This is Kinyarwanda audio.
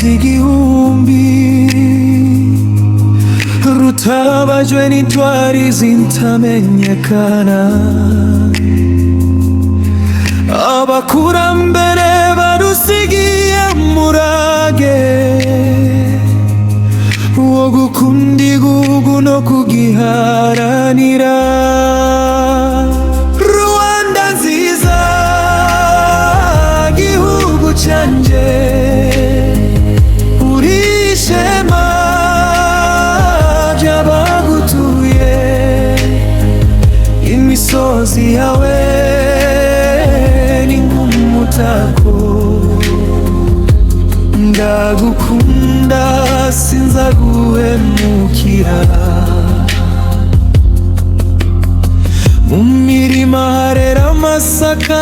igihumbi, rutabajwe n'intwari zintamenyekana. Abakurambere badusigiye umurage wo gukunda igihugu no kugiharanira. Rwanda nziza, gihugu canje, uri ishema ry'abagutuye. Imisozi yawe ni nk'umutako, ndagukunda sinzaguhemukira. Mu mirima harera amasaka